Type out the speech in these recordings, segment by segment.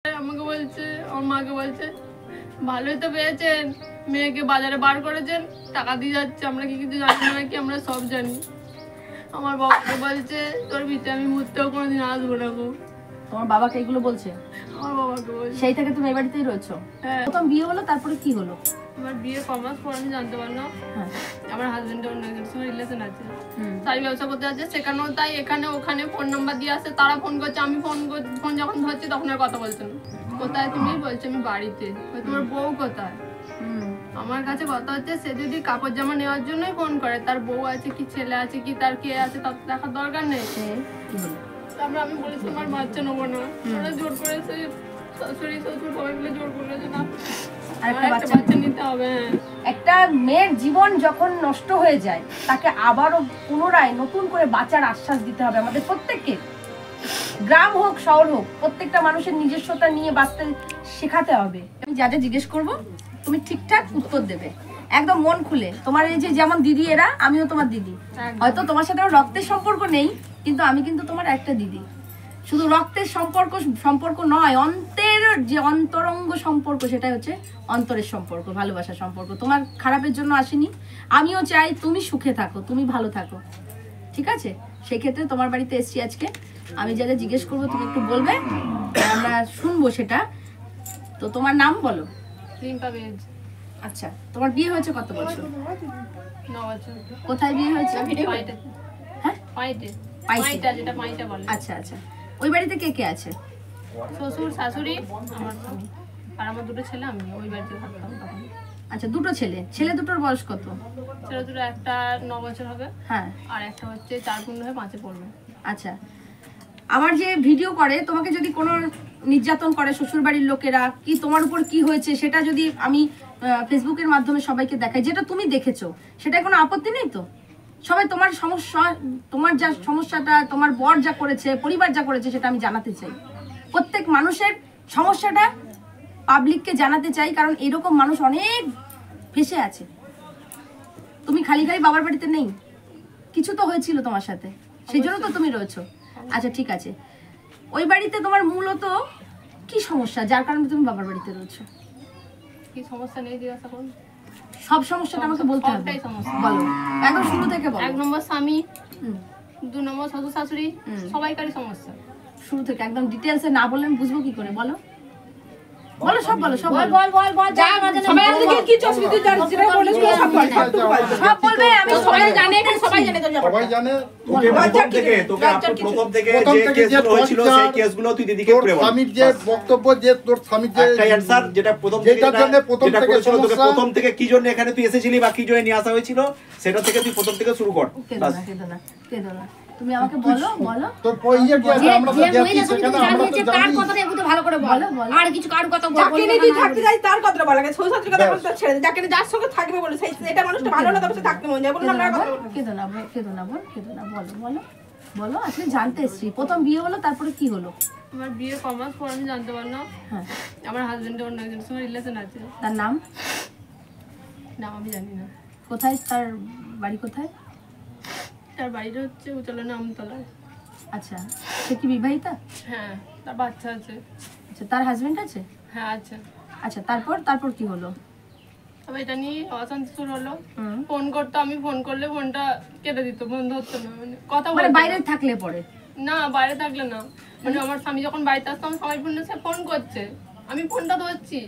আমাকে বলছে, আমার মাকে বলছে ভালোই তো পেয়েছেন, মেয়েকে বাজারে বার করেছেন, টাকা দিয়ে যাচ্ছে, আমরা কি কিছু জানি না নাকি? আমরা সব জানি। আমার বাবাকে বলছে তোর ভিতরে আমি মুহূর্তেও কোনোদিন আসবো না গো। তোমার বাবাকে এগুলো বলছে? আমার বাবাকে বলছে। সেই থেকে তুমি এই বাড়িতেই রয়েছো? হ্যাঁ। প্রথম বিয়ে হলো, তারপরে কি হলো? আমার বিয়ে কমাস পর আমি জানতে পারলাম আমার হাজবেন্ডের অন্য একজনের সঙ্গে রিলেশন আছে, শাড়ি ব্যবসা করতে আছে, সেখানেও তাই। এখানে ওখানে ফোন নাম্বার দিয়ে আসে, তারা ফোন করছে, আমি ফোন যখন ধরছি তখন আর কথা বলছে না। কোথায় তুমি? বলছে আমি বাড়িতে। তোমার বউ কোথায়? আমার কাছে কথা হচ্ছে, সে যদি কাপড় জামা নেওয়ার জন্যই ফোন করে, তার বউ আছে কি, ছেলে আছে কি, তার কে আছে, তার দেখার দরকার নেই। তারপরে আমি বলেছি আমার বাচ্চা নেবো না। ওরা জোর করেছে, শাশুড়ি শ্বশুর সবাই মিলে জোর করেছে না, বাচ্চা নিতে হবে। একটা মেয়ের জীবন যখন নষ্ট হয়ে যায়, তাকে আবারও পুনরায় নতুন করে বাঁচার আশ্বাস দিতে হবে আমাদের প্রত্যেককে। গ্রাম হোক শহর হোক, প্রত্যেকটা মানুষের নিজস্বতা নিয়ে বাঁচতে শেখাতে হবে। আমি যা যা জিজ্ঞেস করবো তুমি ঠিকঠাক উত্তর দেবে, একদম মন খুলে। তোমার এই যে যেমন দিদি এরা, আমিও তোমার দিদি। হয়তো তোমার সাথে রক্তের সম্পর্ক নেই, কিন্তু আমি কিন্তু তোমার একটা দিদি। শুধু রক্তের সম্পর্ক নয়, অন্তের যে অন্তরঙ্গ সম্পর্ক, সেটাই হচ্ছে অন্তরের সম্পর্ক, ভালোবাসার সম্পর্ক। তোমার খারাপের জন্য আসেনি। আমিও চাই তুমি সুখে থাকো, তুমি ভালো থাকো, ঠিক আছে? সেই ক্ষেত্রে তোমার বাড়িতে এসছি আজকে। আমি যা যা জিজ্ঞেস করবো তুমি একটু বলবে, আমরা শুনবো সেটা। তো তোমার নাম বলো। আচ্ছা, তোমার বিয়ে হয়েছে কত বছর? 9 বছর। কোথায় বিয়ে হয়েছে? হ্যাঁ, আচ্ছা আচ্ছা। ওই বাড়িতে কে কে আছে? শ্বশুর, শাশুড়ি, আমার স্বামী আর আমার দুটো ছেলে। আমি ওই বাড়িতে থাকতাম তখন। আচ্ছা, দুটো ছেলে। ছেলে দুটোর বয়স কত? ছেলে দুটো একটা 9 বছর হবে, হ্যাঁ, আর একটা হচ্ছে 4 পূর্ণ হয়ে 5-এ পড়বে। আচ্ছা, আমার যে ভিডিও করে, তোমাকে যদি কোনো নির্যাতন করে শ্বশুর বাড়ির লোকেরা, কি তোমার উপর কি হয়েছে সেটা যদি আমি ফেসবুকের মাধ্যমে সবাইকে দেখাই, যেটা তুমি দেখেছো, সেটা কোনো আপত্তি নেই তো? সবাই তোমার সমস্যা, তোমার যা সমস্যাটা, তোমার বর যা করেছে, পরিবার যা করেছে, সেটা আমি জানাতে চাই। প্রত্যেক মানুষের সমস্যাটা পাবলিককে জানাতে চাই, কারণ এরকম মানুষ অনেক ফেসে আছে। তুমি খালি খালি বাবার বাড়িতে নেই, কিছু তো হয়েছিল তোমার সাথে, সেই জন্য তো তুমি রয়েছো। আচ্ছা ঠিক আছে, ওই বাড়িতে তোমার মূলত কি সমস্যা যার কারণে তুমি বাবার বাড়িতে রয়েছো? কি সমস্যা নেই জিজ্ঞাসা করুন। সব সমস্যাটা আমাকে বলতে হবে, বলো একদম শুরু থেকে বলো। 1 নম্বর স্বামী, 2 নম্বর শ্বশুর শাশুড়ি, সবাইকারই সমস্যা। শুরু থেকে একদম ডিটেইলসে না বললে বুঝবো কি করে? বলো বলো, সব বলো, সব বল বল বল যা আমাদের সবাই আজকে কি অসুবিধা যেটা বলেছ সব বল, সব বলবে। আমি সবাই জানে, এটা সবাই জানে, সবাই জানে। প্রথম থেকে যে কেসগুলো হয়েছিল সেই কেসগুলো তুই দিদিকে করে বল। স্বামীর যে বক্তব্য, যে তোর স্বামীর যে একটা অ্যানসার, যেটা প্রথম থেকে যেটা করেছিল তোকে প্রথম থেকে কি জন্য এখানে তুই এসেছিলি বা কি জন্য নিয়ে আসা হয়েছিল, সেটা থেকে তুই প্রথম থেকে শুরু কর। কেঁদো না, তুমি আমাকে বলো, বলো তোর পয়সা কি আছে? আমরা তো দেখি সেখানে, আমরা তো কার জানি। কথাটা একটু ভালো করে বল, আর কিছু কার কথা বল। যাকে নিয়ে তুই থাকতে যাই তার কথাটা বল আগে, শ্বশুর শাশুড়ির কথা বলতে ছেড়ে দে। যাকে নিয়ে যার সঙ্গে থাকবে বলে সেই এটা মানুষটা ভালো না, তবে থাকতে মন যায়। বলুন আমরা কথা বলবো। কেঁদো না, কেঁদো না, বলো বলো বলো। আসলে জানতে এসছি, প্রথম বিয়ে হলো, তারপরে কি হলো? আমার বিয়ে কমাস পর আমি জানতে পারলাম আমার হাজবেন্ডের অন্য একজনের সঙ্গে রিলেশন আছে। তার নাম? না, আমি জানি না। কোথায় তার বাড়ি? কোথায় তার বাড়িটা? হচ্ছে উতলায়, আমতলায়। আচ্ছা, সে কি বিবাহিতা? হ্যাঁ, তার বাচ্চা আছে। আচ্ছা, তার হাজবেন্ড আছে? হ্যাঁ আছে। আচ্ছা, তারপর কি হলো? তবে এটা নিয়ে অশান্তি শুরু হলো। ফোন করতো, আমি ফোন করলে ফোনটা কেটে দিত, বন্ধ হতো না। মানে কথা বলে বাইরে থাকলে পরে? না, বাইরে থাকলে না, মানে আমার স্বামী যখন বাড়িতে আসতাম সবাই ফোনে সে ফোন করছে, আমি ফোনটা ধরছি,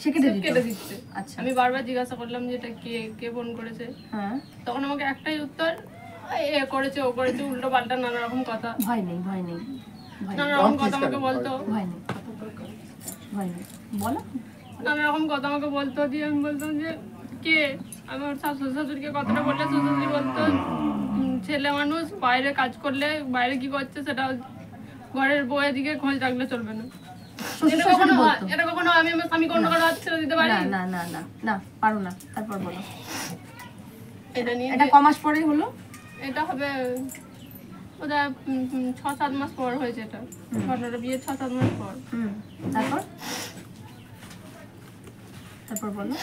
সে কেটে দিচ্ছে। আচ্ছা, আমি বারবার জিজ্ঞাসা করলাম যে এটা কে ফোন করেছে। তখন আমাকে একটাই উত্তর, এ করেছে, ও করেছে, উল্টো পাল্টা নানা রকম কথা। ভয় নেই, নানা রকম কথা আমাকে বলতো। ভয় নেই, বলো। নানা রকম কথা আমাকে বলতো, দিয়ে আমি বলতাম যে কে? আমার শ্বশুর শাশুড়িকে কথাটা বললে শ্বশুর শাশুড়ি বলতো ছেলে মানুষ, বাইরে কাজ করলে, বাইরে কি করছে সেটা ঘরের বউয়ের দিকে খোঁজ রাখলে চলবে না। এটা কখনো আমি আমার স্বামীকে অন্য কারো হাত ছেড়ে দিতে পারি? না না না না, পারো না। তারপর বলো। এটা নিয়ে এটা কমাস পরে হলো? এটা হবে ওটা 6-7 মাস পর হয়েছে। এটা ঘটনাটা বিয়ে 6-7 মাস পর। তারপর বলো।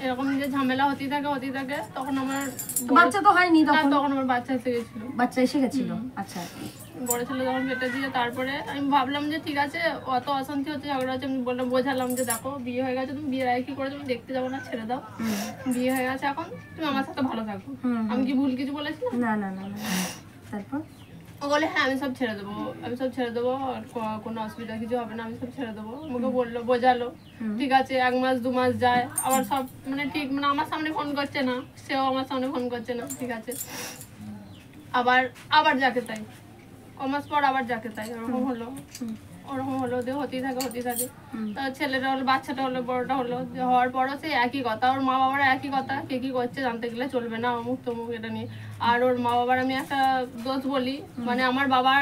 এরকম যে ঝামেলা হতেই থাকে তখন আমার বাচ্চা তো হয়নি না, তখন? তখন আমার বাচ্চা এসে গেছিল, বাচ্চা এসে গেছিল, আচ্ছা। বড় ছেলে যখন পেটে দিয়ে তারপরে আমি ভাবলাম যে ঠিক আছে অত অশান্তি হচ্ছে, ঝগড়া হচ্ছে, আমি বললাম, বোঝালাম যে দেখো বিয়ে হয়ে গেছে, তুমি বিয়ের আগে কি করেছো, তুমি দেখতে যাবো না, ছেড়ে দাও, বিয়ে হয়ে গেছে এখন তুমি আমার সাথে ভালো থাকো। আমি কি ভুল কিছু বলেছিলাম? না না না না। তারপর ও বলে হ্যাঁ আমি সব ছেড়ে দেবো, আর কোনো অসুবিধা কিছু হবে না, আমি সব ছেড়ে দেবো। আমাকে বললো, বোঝালো, ঠিক আছে। 1 মাস 2 মাস যায়, আবার সব মানে ঠিক, মানে আমার সামনে ফোন করছে না, সেও আমার সামনে ফোন করছে না, ঠিক আছে। আবার যাকে তাই, কমাস পর আবার যাকে তাই, ওরকম হলো দিয়ে হতেই থাকে। ছেলেটা হলো, বাচ্চাটা হলো, বড়টা হলো, হওয়ার পরও সেই একই কথা, ওর মা বাবারা একই কথা, কে কি করছে জানতে গেলে চলবে না, অমুক তমুক এটা নিয়ে। আর ওর মা বাবার আমি একটা দোষ বলি, মানে আমার বাবার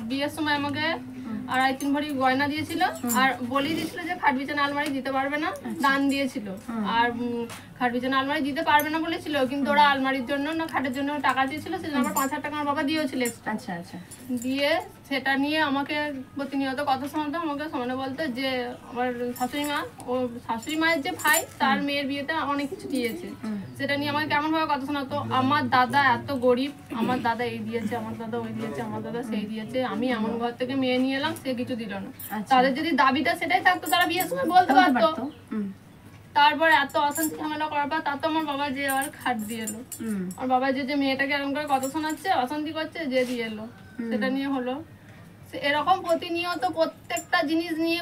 বিয়ের সময় আমাকে 2.5-3 ভরি গয়না দিয়েছিল, আর বলেই দিয়েছিল যে খাট বিছানা আলমারি দিতে পারবে না, দান দিয়েছিল। আর খাট বিছানা আলমারি দিতে পারবে না বলেছিল, কিন্তু ওরা আলমারির জন্য না খাটের জন্য টাকা দিয়েছিল, সেজন্য আমার 5,000 টাকা আমার বাবা দিয়েছিল। আচ্ছা আচ্ছা। দিয়ে সেটা নিয়ে আমাকে প্রতিনিয়ত কথা শোনাতো, আমাকে শোনানো বলতো যে আমার শাশুড়ি মা, ও শাশুড়ি মায়ের যে ভাই, তার মেয়ের বিয়েতে অনেক কিছু দিয়েছে, সেটা নিয়ে আমাকে কেমন ভাবে কথা শোনাতো। আমার দাদা এত গরিব, আমার দাদা এই দিয়েছে, আমার দাদা ওই দিয়েছে, আমার দাদা সেই দিয়েছে, আমি এমন ঘর থেকে মেয়ে নিয়ে এলাম, সে কিছু দিল না। তাদের যদি দাবিটা সেটাই থাকতো, তারা বিয়ের সময় বলতে পারতো। তারপরে এত অশান্তি ঝামেলা করার পর তার তো আমার বাবা যে আবার খাট দিয়ে এলো, আমার বাবা যে মেয়েটাকে এরকম করে কথা শোনাচ্ছে, অশান্তি করছে, যে দিয়ে এলো, সেটা নিয়ে হলো। এরকম প্রতিনিয়ত প্রত্যেকটা জিনিস নিয়ে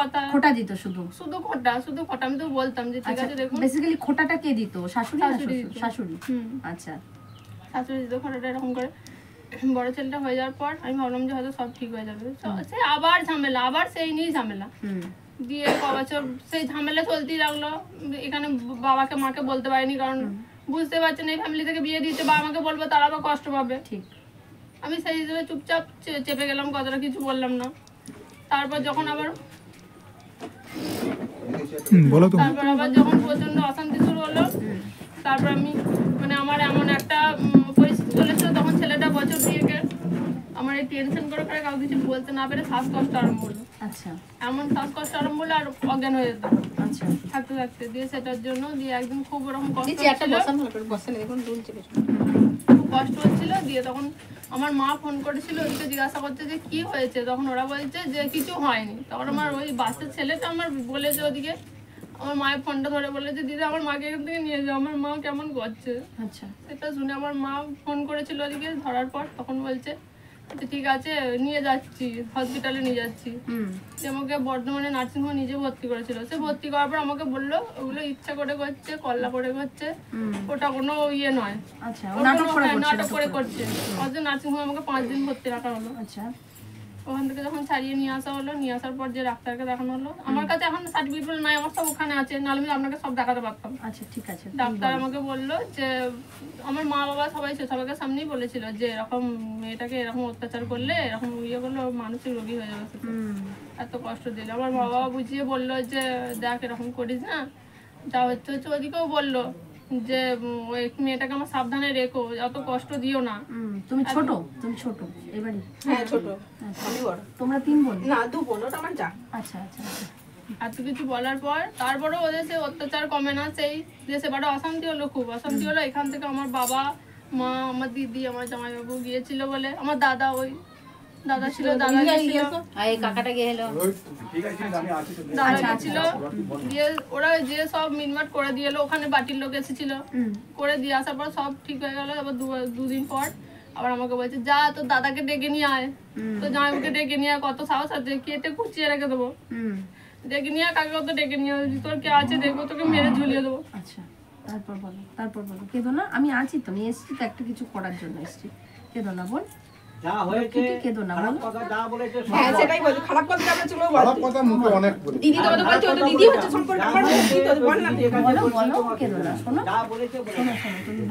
কথা, খোটা দিত শুধু খোটা। আমি তো বলতাম যে ঠিক আছে দেখুন, বেসিক্যালি খোটাটা কে দিত? শাশুড়ি না শ্বশুর? শাশুড়ি। আচ্ছা। শাশুড়ি দিত খোটাটা এরকম করে। বড় ছেলেটা হয়ে যাওয়ার পর আমি ভাবলাম যে হয়তো সব ঠিক হয়ে যাবে, সে আবার ঝামেলা, আবার সেই নিয়েই ঝামেলা দিয়ে বছর সেই ঝামেলা চলতেই লাগলো। এখানে বাবাকে মাকে বলতে পারিনি, কারণ বুঝতে পারছেন এই ফ্যামিলি থেকে বিয়ে দিতে, বা আমাকে বলবো তারা আবার কষ্ট পাবে। ঠিক, আমি সেই হিসেবে চুপচাপ চেপে গেলাম, কথাটা কিছু বললাম না। তারপর যখন আবার যখন প্রচন্ড অশান্তি শুরু হলো, তারপর আমি মানে আমার এমন একটা পরিস্থিতি চলেছিল, তখন ছেলেটা বছর বিয়েকে আমার এই টেনশন করে কাউকে কিছু বলতে না পেরে শ্বাসকষ্ট আরম্ভ হলো। আচ্ছা, এমন শ্বাসকষ্ট আরম্ভ হলো, আর অজ্ঞান হয়ে যেত। আচ্ছা, থাকতে দিয়ে সেটার জন্য দিয়ে একদিন খুব ওরকম কষ্ট হচ্ছিল। দিয়ে তখন আমার মা ফোন করেছিল, ওদিকে জিজ্ঞাসা করছে যে কি হয়েছে, তখন ওরা বলছে যে কিছু হয়নি। তখন আমার ওই বাচ্চার ছেলেটা আমার বলেছে, ওদিকে আমার মায়ের ফোনটা ধরে বলেছে দিদি আমার মাকে এখান থেকে নিয়ে যাও, আমার মা কেমন করছে। আচ্ছা, সেটা শুনে আমার মা ফোন করেছিল ওদিকে, ধরার পর তখন বলছে ঠিক আছে নিয়ে যাচ্ছি, হসপিটালে নিয়ে যাচ্ছি। সে আমাকে বর্ধমানে নার্সিংহোমে নিজে ভর্তি করেছিল। সে ভর্তি করার পর আমাকে বললো ওগুলো ইচ্ছা করে করছে, কল্লা করে করছে, ওটা কোনো ইয়ে নয়, নাটক করে করছে। অথচ নার্সিংহোমে আমাকে 5 দিন ভর্তি রাখা হলো। আচ্ছা, ওখান থেকে যখন ছাড়িয়ে নিয়ে আসা হলো, নিয়ে আসার পর যে ডাক্তারকে দেখানো হলো, আমার কাছে এখন সার্টিফিকেট নাই, আমার সব ওখানে আছে, নাহলে আমি আপনাকে সব দেখাতে পারতাম। আচ্ছা ঠিক আছে। ডাক্তার আমাকে বললো যে আমার মা বাবা সবাইকে সামনেই বলেছিল যে এরকম মেয়েটাকে এরকম অত্যাচার করলে, এরকম ইয়ে করলে মানসিক রোগী হয়ে যাবে, এত কষ্ট দিলে। আমার মা বাবা বুঝিয়ে বললো যে দেখ এরকম করিস না, যা হচ্ছে ওদিকেও বললো যে ওই মেয়েটাকে আমার সাবধানে রেখো, এত কষ্ট দিও না। তুমি ছোট এবারে? হ্যাঁ ছোট, আমি বড়। তোমরা 3 বোন? না 2 বোন, ওটা আমার যা। আচ্ছা আচ্ছা। এত কিছু বলার পর তারপরেও ওদের সে অত্যাচার কমে না, সেই যে সেবাটা অশান্তি হলো, খুব অশান্তি হলো। এখান থেকে আমার বাবা মা, আমার দিদি, আমার জামাইবাবু গিয়েছিল বলে, আমার দাদা, ওই দাদা ছিল, দাদা গেছিল, দিয়ে ওরা যে সব মিটমাট করে দিয়ে এলো, ওখানে বাটির লোক এসেছিল, করে দিয়ে আসার পর সব ঠিক হয়ে গেল। আবার 2 দিন পর আবার আমাকে বলছে যা তোর দাদাকে ডেকে নিয়ে আয়, তো জামাইবাবুকে ডেকে নিয়ে আয়, কত সাহস আছে, কেটে কুচিয়ে রেখে দেবো, ডেকে নিয়ে কাকে কত ডেকে নিয়ে তোর কে আছে দেখবো, তোকে মেরে ঝুলিয়ে দেবো। আচ্ছা, তারপর বলো। কেঁদো না, আমি আছি তো, নিয়ে এসেছি তো একটা কিছু করার জন্য এসেছি। কেঁদো না বোন, যা হয়েছে কেঁদো না, বলো। যা বলেছে হ্যাঁ সেটাই বলি, খারাপ কথা আমরা চলো বল। খারাপ কথা মুখে অনেক বলে। দিদি তো বলছে, ও তো দিদি হচ্ছে সম্পর্ক আমার, দিদি তো বল না, বলো, কেঁদো না। শোনো, যা বলেছে শোনো, তুমি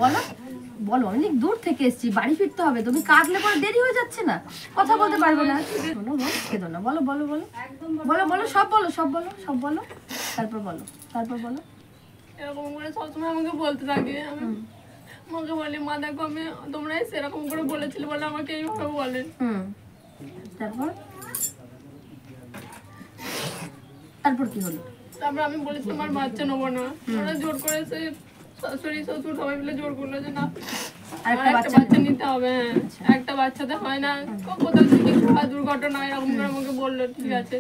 বলো অনেক দূর থেকে এসেছি, বাড়ি ফিরতে হবে, তুমি কাঁদলে পরে দেরি হয়ে যাচ্ছে না, কথা বলতে পারবে না। শোনো বোন, কেঁদো না, বলো, সব বলো, তারপর বলো। এরকম করে সবসময় আমাকে বলতে থাকে। আমি আমাকে বলি মা দেখো আমি তোমরা সেরকম করে বলেছিলে বলে আমাকে এইভাবে বলে। তারপর কি হলো? তারপর আমি বলেছি আমার বাচ্চা নেবো না, ওরা জোর করেছে, শাশুড়ি শ্বশুর সবাই মিলে জোর করলো যে না আরেকটা একটা বাচ্চা নিতে হবে। হ্যাঁ, একটা বাচ্চাতে হয় না, কোথাও থেকে কিছু হয়, দুর্ঘটনা এরকম করে আমাকে বললো। ঠিক আছে,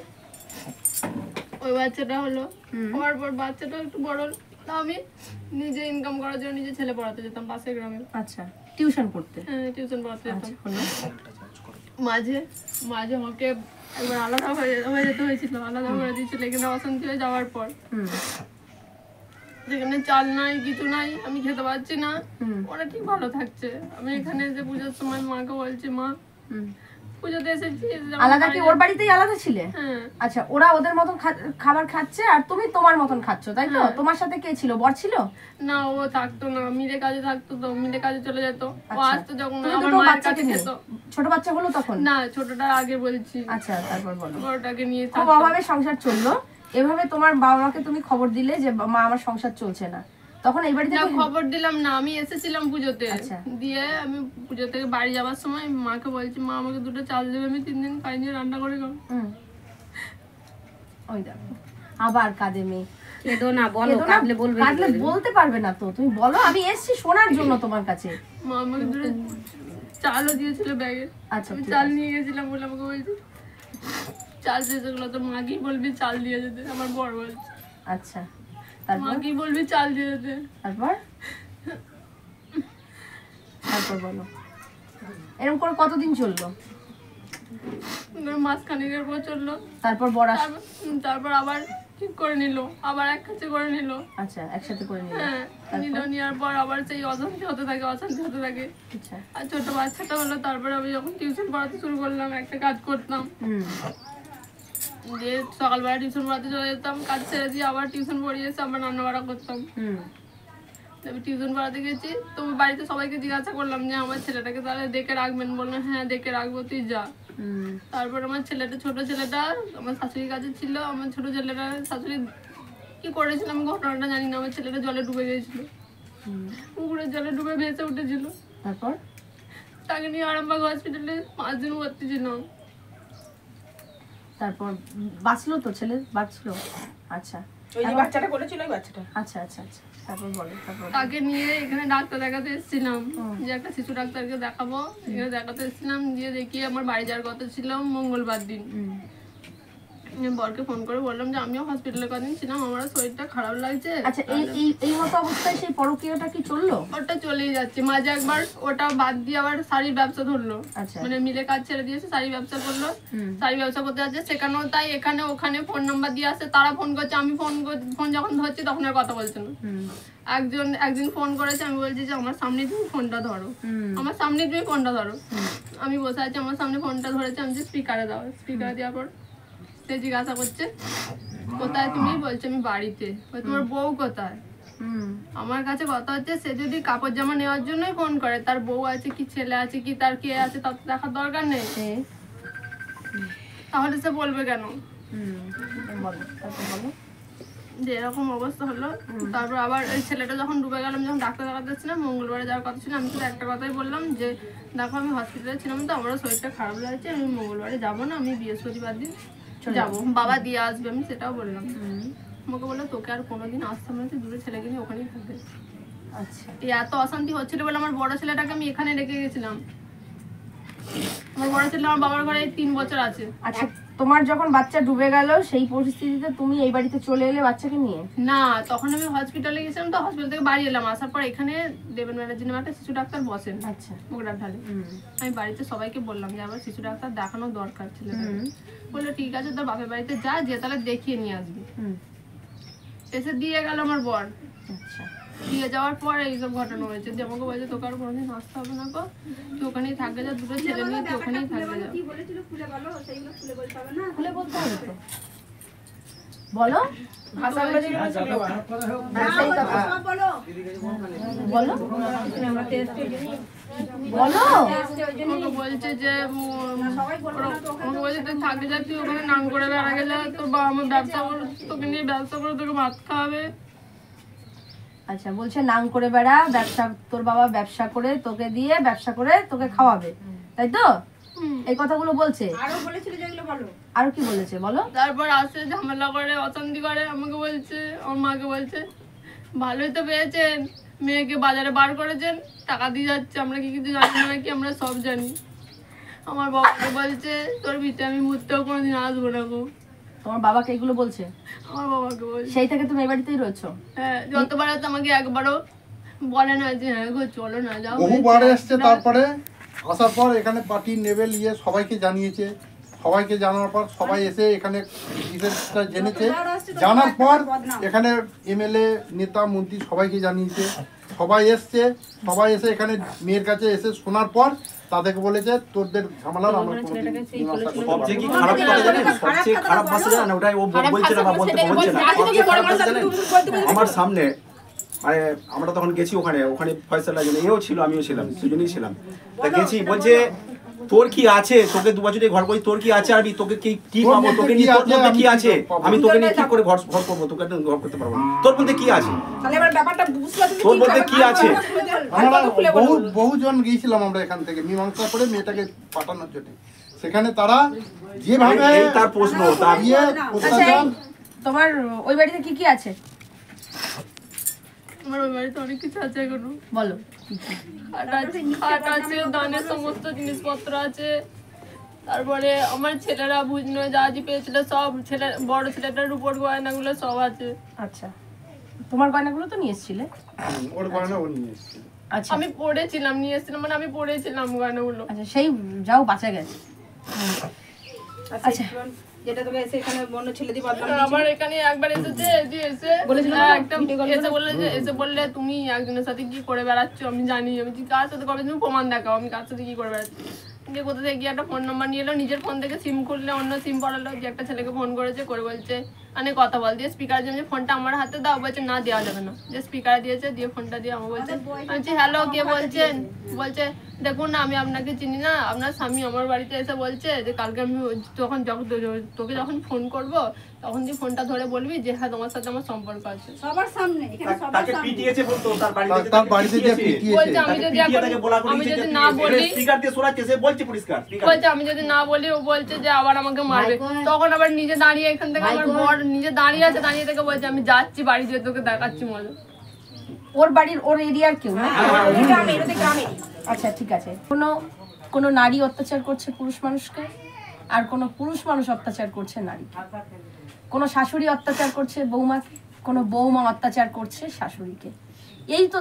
ওই বাচ্চাটা হলো, হওয়ার পর বাচ্চাটা একটু বড় হলো, তা আমি নিজে ইনকাম করার জন্য নিজে ছেলে পড়াতে যেতাম পাশের গ্রামে। আচ্ছা, টিউশন করতে? হ্যাঁ, টিউশন পড়াতে যেতাম। হলো মাঝে মাঝে আমাকে একবার আলাদা হয়ে যেতে হয়েছিল, আলাদা করে দিয়েছিল এখানে অশান্তি হয়ে যাওয়ার পর। যেখানে চাল নাই কিছু নাই, আমি খেতে পারছি না, ওরা ঠিক ভালো থাকছে। আমি এখানে এসে পুজোর সময় মাকে বলছি, মা পুজোতে এসেছি। আলাদা কি ওর বাড়িতেই আলাদা ছিলে? হ্যাঁ। আচ্ছা, ওরা ওদের মতন খাবার খাচ্ছে আর তুমি তোমার মতন খাচ্ছ, তাই তো? তোমার সাথে কে ছিল? বর ছিল না, ও থাকতো না, মিলে কাজে থাকতো, তো মিলে কাজে চলে যেত। ও আসতো যখন তুমি তো আমার তো মায়ের বাচ্চাকে কাছে নিয়ে। যেত। ছোট বাচ্চা হলো তখন? না, ছোটটার আগে বলছি। আচ্ছা, তারপর বলো। বড়টাকে নিয়ে খুব থাকতো। অভাবে সংসার চললো, এভাবে তোমার বাবা মাকে তুমি খবর দিলে যে মা আমার সংসার চলছে না, তখন এই বাড়িতে না, খবর দিলাম না, আমি এসেছিলাম পুজোতে। আচ্ছা। দিয়ে আমি পুজো থেকে বাড়ি যাওয়ার সময় মাকে বলছি, মা আমাকে 2টা চাল দেবে, আমি 3 দিন খাইনি, রান্না করে খাবো। ওই দেখো আবার কাঁদে মেয়ে। কেঁদো না, বলো, কেঁদো না, কাঁদলে বলবে। কাঁদলে বলতে পারবে না তো, তুমি বলো, আমি এসেছি শোনার জন্য তোমার কাছে। মা আমাকে 2টা চালও দিয়েছিল ব্যাগে। আচ্ছা, আমি ঠিক চাল আছে। নিয়ে গেছিলাম বলে আমাকে বলছি চাল দিয়েছে, গুলো তো মাকেই বলবি চাল দিয়ে যেতে। আমার বড় বলছে, আচ্ছা, তারপর মাকেই বলবি চাল দিয়ে যেতে। তারপর তারপর বলো, এরকম করে কতদিন চললো? মাস খানিকের পর চললো। তারপর বড় তারপর আবার ঠিক করে নিল, আবার এক কাছে করে নিল। আচ্ছা, একসাথে করে নিলে? হ্যাঁ, নিল, নেওয়ার পর আবার সেই অশান্তি হতে থাকে, অশান্তি হতে থাকে। আচ্ছা, আর ছোট বাচ্চাটা হলো, তারপরে আমি যখন টিউশন পড়াতে শুরু করলাম, একটা কাজ করতাম, দিয়ে সকালবেলা টিউশন পড়াতে চলে যেতাম, কাজ ছেড়ে দিয়ে আবার টিউশন পড়িয়ে এসে আবার রান্না বাড়া করতাম। আমি টিউশন পড়াতে গেছি, তো বাড়িতে সবাইকে জিজ্ঞাসা করলাম যে আমার ছেলেটাকে তাহলে দেখে রাখবেন, বললো হ্যাঁ দেখে রাখবো, তুই যা। তারপর আমার ছেলেটা, ছোট ছেলেটা আমার শাশুড়ির কাছে ছিল। আমার ছোট ছেলেটা শাশুড়ি কি করেছিল আমি ঘটনাটা জানি না, আমার ছেলেটা জলে ডুবে গেছিল, পুকুরের জলে ডুবে ভেসে উঠেছিল। তারপর তাকে নিয়ে আরামবাগ হসপিটালে 5 দিন ভর্তি ছিলাম। তারপর বাঁচলো তো? ছেলে বাঁচলো? আচ্ছা, ওই যে বাচ্চাটা করেছিল, ওই বাচ্চাটা। আচ্ছা, আচ্ছা, আচ্ছা, তারপর বলো। তারপর তাকে নিয়ে এখানে ডাক্তার দেখাতে এসেছিলাম, যে একটা শিশু ডাক্তারকে দেখাবো, এখানে দেখাতে এসেছিলাম। দিয়ে দেখি আমার বাড়ি যাওয়ার কথা ছিল মঙ্গলবার দিন। আমি বরকে ফোন করে বললাম যে আমিও হসপিটালে কদিন ছিলাম, আমার শরীরটা খারাপ লাগছে। আচ্ছা, এই মতো অবস্থায় সেই পরকীয়টা কি চললো? ওটা চলেই যাচ্ছে, মাঝে একবার ওটা বাদ দিয়ে আবার শাড়ির ব্যবসা ধরলো। আচ্ছা, মানে মিলে কাজ ছেড়ে দিয়েছে, শাড়ি ব্যবসা করলো। শাড়ি ব্যবসা করতে যাচ্ছে, সেখানেও তাই, এখানে ওখানে ফোন নাম্বার দিয়ে আসে, তারা ফোন করছে, আমি ফোন যখন ধরছি তখন আর কথা বলছে না। একদিন ফোন করেছে, আমি বলছি যে আমার সামনে তুমি ফোনটা ধরো, আমার সামনে তুমি ফোনটা ধরো। আমি বসে আছি, আমার সামনে ফোনটা ধরেছে, আমি যে স্পিকারে দাও, স্পিকারে দেওয়ার পর সে জিজ্ঞাসা করছে কোথায় তুমি? বলছে আমি বাড়িতে। তোমার বউ কোথায়? আমার কাছে কথা হচ্ছে, সে যদি কাপড় জামা নেওয়ার জন্যই ফোন করে, তার বউ আছে কি, ছেলে আছে কি, তার কে আছে, তার দেখার দরকার নেই, তাহলে সে বলবে কেন? যে এরকম অবস্থা হলো। তারপর আবার ওই ছেলেটা যখন ডুবে গেলাম, যখন ডাক্তার দেখাতে ছিলাম, মঙ্গলবারে যাওয়ার কথা ছিল, আমি শুধু একটা কথাই বললাম যে দেখো আমি হসপিটালে ছিলাম, তো আমার শরীরটা খারাপ লাগছে, আমি মঙ্গলবারে যাবো না, আমি বৃহস্পতিবার দিন যাবো, বাবা দিয়ে আসবে, আমি সেটাও বললাম। আমাকে বললো তোকে আর কোনোদিন আসতে হবে না, তুই দূরে ছেলেকে নিয়ে ওখানেই থাকবে। আচ্ছা, এত অশান্তি হচ্ছিল বলে আমার বড় ছেলেটাকে আমি এখানে রেখে গেছিলাম। আমার বড় ছেলে আমার বাবার ঘরে 3 বছর আছে। আচ্ছা, তোমার যখন বাচ্চা ডুবে গেল সেই পরিস্থিতিতে তুমি এই বাড়িতে চলে এলে বাচ্চাকে নিয়ে? না, তখন আমি হসপিটালে গেছিলাম, তো হসপিটাল থেকে বাড়ি এলাম, আসার পর এখানে দেবেন ব্যানার্জি নামে একটা শিশু ডাক্তার বসেন। আচ্ছা, মোগরার ঢালে। আমি বাড়িতে সবাইকে বললাম যে আবার শিশু ডাক্তার দেখানো দরকার ছিল। বললো ঠিক আছে, তোর বাপের বাড়িতে যা, যে তাহলে দেখিয়ে নিয়ে আসবি। এসে দিয়ে গেল আমার বর। আচ্ছা, দিয়ে যাওয়ার পর এইসব ঘটনা হয়েছে, যে আমাকে বলছে তোকে আর কোনোদিন আসতে হবে না, তুই ওখানেই থাকবে যা, 2টো ছেলে নিয়ে তুই ওখানেই থাকবে যা। খুলে বলতে হবে তো, বলো ভাষাগুলো যেগুলো বলো বলো বলো। আমাকে বলছে যে আমাকে বলছে তুই থাকবে যা, তুই ওখানে নাম করে বেড়া গেলে, তোর বাবা আমার ব্যবসা করে, তোকে নিয়ে ব্যবসা করে তোকে ভাত খাওয়াবে। আচ্ছা, বলছে নাং করে বেড়া, ব্যবসা, তোর বাবা ব্যবসা করে তোকে দিয়ে ব্যবসা করে তোকে খাওয়াবে, তাই তো? এই কথাগুলো বলছে? আরো বলেছিল যেগুলো ভালো। আরো কি বলেছে বলো? তারপর আসে ঝামেলা করে অশান্তি করে আমাকে বলছে, আমার মাকে বলছে ভালোই তো পেয়েছেন, মেয়েকে বাজারে বার করেছেন, টাকা দিয়ে যাচ্ছে, আমরা কি কিছু জানি না নাকি? আমরা সব জানি। আমার বাবাকে বলছে তোর ভিতরে আমি মুহূর্তেও কোনোদিন আসবো না গো। তোমার বাবাকে এগুলো বলছে? আমার বাবাকে বলছে। সেই থেকে তুমি এই বাড়িতেই রয়েছো? হ্যাঁ, যতবার আছে আমাকে একবারও বলে না যে হ্যাঁ গো চলো না যাও। বহুবার এসছে, তারপরে আসার পর এখানে পার্টি নেবে নিয়ে সবাইকে জানিয়েছে। সবাইকে জানার পর সবাই এসে এখানে ডিটেলসটা জেনেছে। জানার পর এখানে এমএলএ নেতা মন্ত্রী সবাইকে জানিয়েছে। সবাই এসছে, সবাই এসে এখানে মেয়ের কাছে এসে শোনার পর তাদেরকে বলেছে তোদের ঝামেলার আমরা সবচেয়ে কি খারাপ কথা জানেন? সবচেয়ে খারাপ ভাষা জানেন ওটাই ও বলছে না বা বলছে না। সবচেয়ে খারাপ ভাষা জানেন? আমার সামনে মানে আমরা তখন গেছি ওখানে ফয়সালা জন্য এও ছিল, আমিও ছিলাম, দুজনেই ছিলাম। তা গেছি, বলছে তোর কি আছে, তোকে 2 বছরে ঘর করি, তোর কি আছে, আর তোকে কি পাবো, তোকে নিয়ে তোর মধ্যে কি আছে, আমি তোকে নিয়ে কি করে ঘর করবো, তোকে ঘর করতে পারবো না, তোর মধ্যে কি আছে, তাহলে এবার ব্যাপারটা বুঝলা তুমি? তোর মধ্যে কি আছে? আমরা বহুজন গিয়েছিলাম আমরা এখান থেকে মীমাংসা করে মেয়েটাকে পাঠানোর জন্য। সেখানে তারা যেভাবে তার প্রশ্ন তার ইয়ে তোমার ওই বাড়িতে কি কি আছে? আমার ওই বাড়িতে অনেক কিছু আছে এখনো। বলো। খাট আছে, দানের সমস্ত জিনিসপত্র আছে। তারপরে আমার ছেলেরা বুঝলো যা যে পেয়েছিল সব, বড় ছেলেটার উপর গয়নাগুলো সব আছে। আচ্ছা, তোমার গয়নাগুলো তো নিয়ে এসেছিলে? ওর গয়না ও নিয়ে এসেছিল। আচ্ছা, আমি পড়েছিলাম, নিয়ে এসেছিলাম, মানে আমি পড়েছিলাম গয়নাগুলো। আচ্ছা, সেই যাও বাঁচা গেছে। আচ্ছা, যেটা তোকে এসে এখানে বন্য ছেলে দিয়ে বদনাম আবার এখানে একবার এসেছে, এসে বললে তুমি একজনের সাথে কি করে বেড়াচ্ছ আমি জানি। আমি কার সাথে কবে তুমি প্রমাণ দেখাও, আমি কার সাথে কি করে বেড়াচ্ছি। দিয়ে কোথা থেকে গিয়ে একটা ফোন নাম্বার নিয়ে এলো, নিজের ফোন থেকে সিম খুললে অন্য সিম পড়ালো, যে একটা ছেলেকে ফোন করেছে, করে বলছে মানে কথা বল, দিয়ে স্পিকার জন্য ফোনটা আমার হাতে দাও, বলছে না দেওয়া যাবে না, যে স্পিকার দিয়েছে, দিয়ে ফোনটা দিয়ে আমার বলছে, আমি বলছি হ্যালো কে বলছেন, বলছে দেখুন না আমি আপনাকে চিনি না, আপনার স্বামী আমার বাড়িতে এসে বলছে যে কালকে আমি তোকে যখন ফোন করবো তখন তুই ফোনটা ধরে বলবি যে হ্যাঁ তোমার সাথে আমার সম্পর্ক আছে। সবার সামনে এখানে সবার তাকে সামনে পিটিয়েছে বলতো, তার বাড়িতে যে পিটিয়েছে। বলছে আমি যদি না বলি, স্পিকার দিয়ে শোনাচ্ছে, সে বলছে পরিষ্কার, বলছে আমি যদি না বলি, ও বলছে যে আবার আমাকে মারবে। তখন আবার নিজে দাঁড়িয়ে, এখান থেকে আমার বর নিজে দাঁড়িয়ে আছে, দাঁড়িয়ে থেকে বলছে আমি যাচ্ছি বাড়ি, যেয়ে তোকে দেখাচ্ছি মজা। ওর বাড়ির ওর এরিয়ার কেউ না? গ্রামে, এটা গ্রামে। আচ্ছা, ঠিক আছে। কোনো নারী অত্যাচার করছে পুরুষ মানুষকে, আর কোনো পুরুষ মানুষ অত্যাচার করছে নারীকে। কোনো শাশুড়ি অত্যাচার করছে বৌমাকে, কোনো বৌমা অত্যাচার করছে শাশুড়িকে। এই তো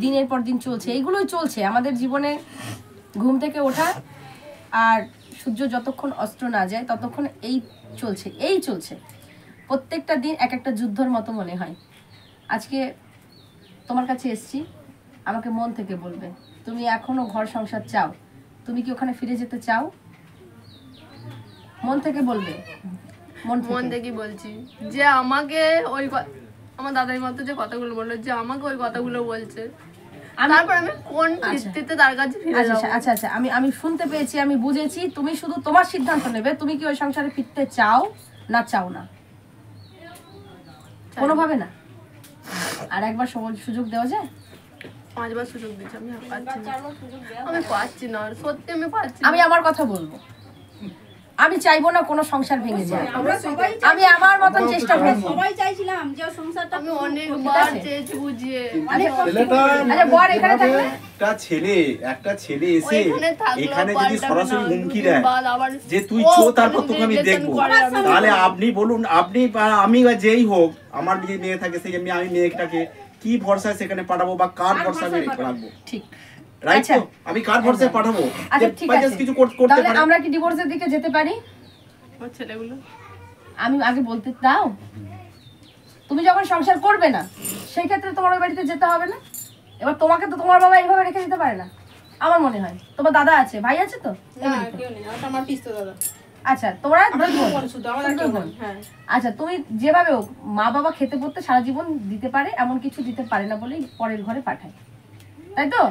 দিনের পর দিন চলছে, এইগুলোই চলছে আমাদের জীবনে। ঘুম থেকে ওঠা আর সূর্য যতক্ষণ অস্ত না যায় ততক্ষণ এই চলছে। প্রত্যেকটা দিন এক একটা যুদ্ধর মতো মনে হয়। আজকে তোমার কাছে এসছি, আমাকে মন থেকে বলবে তুমি এখনো ঘর সংসার চাও, তুমি কি ওখানে ফিরে যেতে চাও? মন থেকে বলবে। মন থেকে বলছি যে আমাকে ওই আমার দাদার মতো যে কথাগুলো বললো, যে আমাকে ওই কথাগুলো বলছে, তারপর আমি কোন ভিত্তিতে তার কাছে ফিরে যাব? আচ্ছা, আমি শুনতে পেয়েছি, আমি বুঝেছি। তুমি শুধু তোমার সিদ্ধান্ত নেবে, তুমি কি ওই সংসারে ফিরতে চাও না চাও না? কোনোভাবে না? আর একবার সুযোগ দেওয়া যায়? 5 বার সুযোগ দিচ্ছি, আমি পাচ্ছি না, সত্যি আমি পাচ্ছি না। আমি আমার কথা বলবো, আমি চাইবো না কোনো সংসার ভেঙে যায়। আমরা সবাই আমি আমার মতন চেষ্টা করব। সবাই চাইছিলাম যে সংসারটা আমি অনেকবার চেয়েছি বুঝিয়ে। আচ্ছা, বর এখানে থাকলে একটা ছেলে এসে এখানে যদি সরাসরি হুমকি দেয় যে তুই চো, তারপর তোকে আমি দেখবো, তাহলে আপনি বলুন, আপনি বা আমি বা যেই হোক, আমার যদি মেয়ে থাকে সেই আমি মেয়েটাকে কি ভরসায় সেখানে পাঠাবো বা কার ভরসায় আমি রাখবো? ঠিক, রাইট? তো আমি কার ভরসায় পাঠাবো? আচ্ছা ঠিক আছে, কিছু করতে তাহলে পারে। আমরা কি ডিভোর্সের দিকে যেতে পারি? আমার ছেলেগুলো আমি আগে বলতে দাও। তুমি যখন সংসার করবে না সেই ক্ষেত্রে তোমার ওই বাড়িতে যেতে হবে না। এবার তোমাকে তো তোমার বাবা এইভাবে রেখে দিতে পারে না, আমার মনে হয়। তোমার দাদা আছে, ভাই আছে তো? কেউ নেই, আমার পিস্তো দাদা। আচ্ছা, তোমরা শুধু আমাদের কেউ নেই। হ্যাঁ, আচ্ছা, তুমি যেভাবে হোক মা বাবা খেতে পড়তে সারা জীবন দিতে পারে, এমন কিছু দিতে পারে না বলেই পরের ঘরে পাঠায়, তাই তো?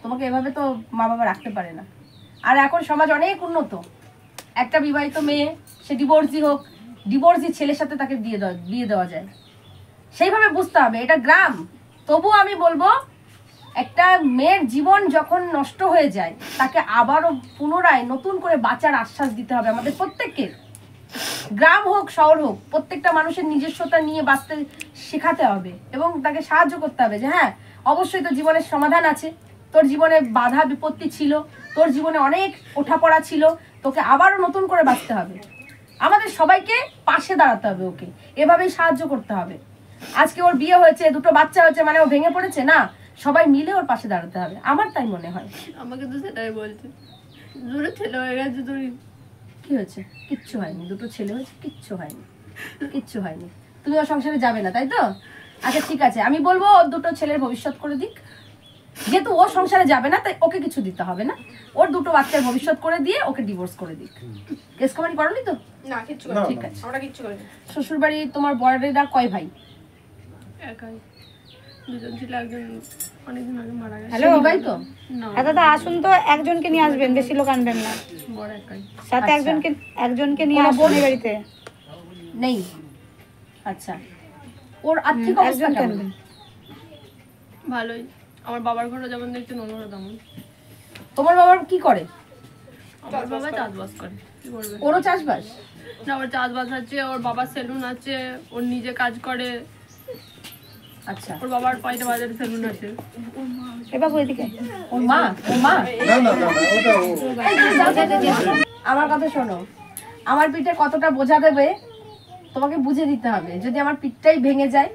তোমাকে এভাবে তো মা বাবা রাখতে পারে না। আর এখন সমাজ অনেক উন্নত, একটা বিবাহিত মেয়ে সে ডিভোর্সি হোক, ডিভোর্সি ছেলের সাথে তাকে বিয়ে দেওয়া যায়। সেইভাবে বুঝতে হবে এটা গ্রাম। তবু আমি বলবো একটা মেয়ের জীবন যখন নষ্ট হয়ে যায় তাকে আবারও পুনরায় নতুন করে বাঁচার আশ্বাস দিতে হবে আমাদের প্রত্যেককে। গ্রাম হোক শহর হোক প্রত্যেকটা মানুষের নিজস্বতা নিয়ে বাঁচতে শেখাতে হবে এবং তাকে সাহায্য করতে হবে যে হ্যাঁ অবশ্যই তোর জীবনের সমাধান আছে, তোর জীবনে বাধা বিপত্তি ছিল, তোর জীবনে অনেক ওঠাপড়া ছিল, তোকে আবারও নতুন করে বাঁচতে হবে। আমাদের সবাইকে পাশে দাঁড়াতে হবে, ওকে এভাবেই সাহায্য করতে হবে। আজকে ওর বিয়ে হয়েছে, দুটো বাচ্চা হয়েছে মানে ও ভেঙে পড়েছে না, সবাই মিলে ওর পাশে দাঁড়াতে হবে, আমার তাই মনে হয়। আমাকে তো সেটাই বলছে, দুটো ছেলে হয়ে গেছে, তুই কি হয়েছে? কিচ্ছু হয়নি, দুটো ছেলে হয়েছে, কিচ্ছু হয়নি, কিচ্ছু হয়নি। তুমি ওর সংসারে যাবে না তাই তো? আচ্ছা ঠিক আছে, আমি বলবো ওর দুটো ছেলের ভবিষ্যৎ করে দিক। যেহেতু ও সংসারে যাবে না তাই ওকে কিছু দিতে হবে না, ওর দুটো বাচ্চার ভবিষ্যৎ করে দিয়ে ওকে ডিভোর্স করে দিক। কেস কামারি করনি তো? না কিচ্ছু না, ঠিক আছে। আমরা কিচ্ছু করিনি। শ্বশুর বাড়ি তোমার বরেরা কয় ভাই? একাই, দুজন ছিল, একজন অনেকদিন আগে মারা গেছে। হ্যালো ভাই তো না, দাদা আসুন তো, একজনকে নিয়ে আসবেন, বেশি লোক আনবেন না, বড় একাই। সাথে আচ্ছা। একজনকে নিয়ে কোনো আসুন বোন? এই বাড়িতে। নেই? আচ্ছা, ওর আর্থিক অবস্থা একজনকে কেমন? আনবেন। ভালোই, আমার বাবার ঘরে যেমন দেখছেন ওর ঘরে তেমন। তোমার বাবা কি করে? আমার বাবা চাষবাস করে, কি করবে? ওরও চাষবাস? না, ওর চাষবাস আছে, ওর বাবার সেলুন আছে, ওর নিজে কাজ করে। আচ্ছা, ওর বাবার পয়টা বাজারে সেলুন আছে। এ বাবু এদিকে। ওর মা? ওর মা? না না না, ওটা আমার কথা শোনো, আমার পিঠে কতটা বোঝা দেবে তোমাকে বুঝে দিতে হবে। যদি আমার পিঠটাই ভেঙে যায়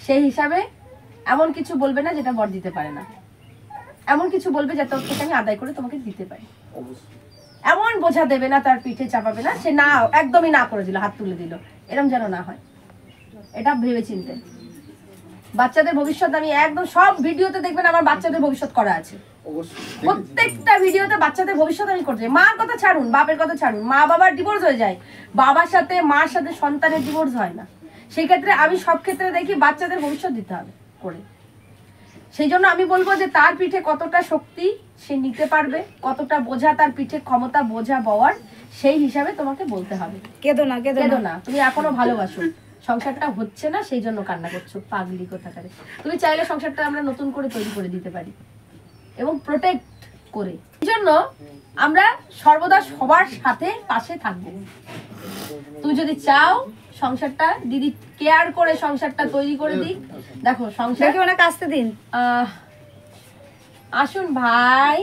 সেই হিসাবে এমন কিছু বলবে না যেটা বর দিতে পারে না, এমন কিছু বলবে যাতে ওর থেকে আমি আদায় করে তোমাকে দিতে পারি। এমন বোঝা দেবে না, তার পিঠে চাপাবে না, সে না একদমই না করে দিল, হাত তুলে দিল, এরম যেন না হয়, এটা ভেবে চিনতে। বাচ্চাদের ভবিষ্যৎ আমি একদম সব ভিডিওতে দেখবেন আমার বাচ্চাদের ভবিষ্যৎ করা আছে, অবশ্যই প্রত্যেকটা ভিডিওতে বাচ্চাদের ভবিষ্যৎ আমি করতে। মার কথা ছাড়ুন, বাপের কথা ছাড়ুন, মা বাবার ডিভোর্স হয়ে যায়, বাবার সাথে মার সাথে সন্তানের ডিভোর্স হয় না। সেই ক্ষেত্রে আমি সব ক্ষেত্রে দেখি বাচ্চাদের ভবিষ্যৎ দিতে হবে করে। সেই জন্য আমি বলবো যে তার পিঠে কতটা শক্তি সে নিতে পারবে, কতটা বোঝা তার পিঠে ক্ষমতা বোঝা বওয়ার, সেই হিসাবে তোমাকে বলতে হবে। কেঁদো না, কেঁদো কেঁদো না। না, তুমি এখনো ভালোবাসো, সংসারটা হচ্ছে না সেই জন্য কান্না করছো, পাগলি কোথাকারে। তুমি চাইলে সংসারটা আমরা নতুন করে তৈরি করে দিতে পারি এবং প্রোটেক্ট করে। এই জন্য আমরা সর্বদা সবার সাথে পাশে থাকবো। তুমি যদি চাও সংসারটা দিদি কেয়ার করে সংসারটা তৈরি করে দিক, দেখো সংসার দেখি ওনাকে আসতে দিন। আসুন ভাই।